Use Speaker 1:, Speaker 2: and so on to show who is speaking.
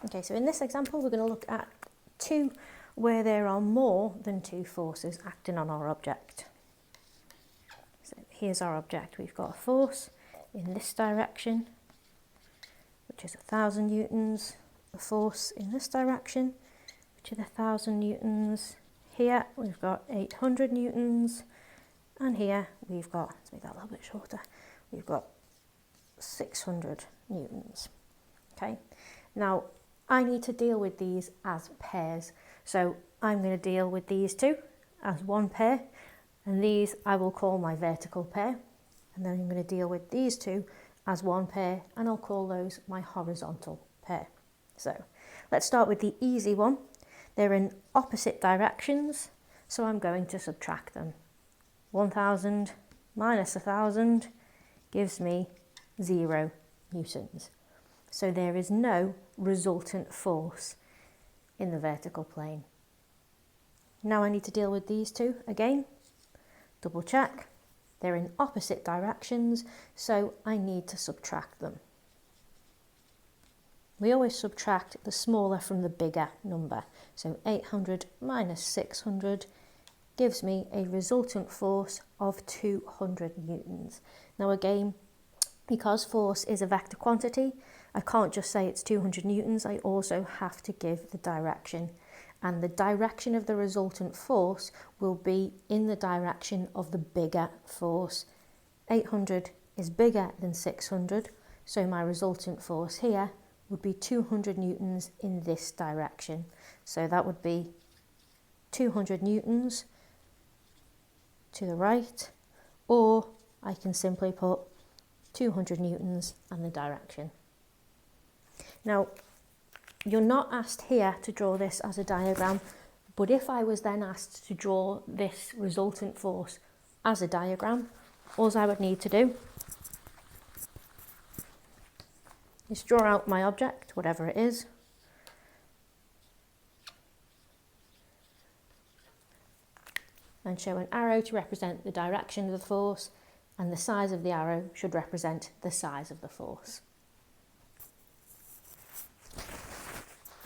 Speaker 1: Okay, so in this example, we're going to look at two where there are more than two forces acting on our object. So here's our object. We've got a force in this direction, which is 1,000 newtons, a force in this direction, which is 1,000 newtons. Here we've got 800 newtons, and here we've got, let's make that a little bit shorter, we've got 600 newtons. Okay, now I need to deal with these as pairs. So I'm going to deal with these two as one pair, and these I will call my vertical pair. And then I'm going to deal with these two as one pair, and I'll call those my horizontal pair. So let's start with the easy one. They're in opposite directions, so I'm going to subtract them. 1,000 minus 1,000 gives me 0 newtons. So there is no resultant force in the vertical plane. Now I need to deal with these two again. Double check. They're in opposite directions, so I need to subtract them. We always subtract the smaller from the bigger number. So 800 minus 600 gives me a resultant force of 200 newtons. Now again, because force is a vector quantity, I can't just say it's 200 newtons, I also have to give the direction. And the direction of the resultant force will be in the direction of the bigger force. 800 is bigger than 600, so my resultant force here would be 200 newtons in this direction. So that would be 200 newtons to the right, or I can simply put 200 newtons and the direction. Now, you're not asked here to draw this as a diagram, but if I was then asked to draw this resultant force as a diagram, all I would need to do is draw out my object, whatever it is, and show an arrow to represent the direction of the force, and the size of the arrow should represent the size of the force.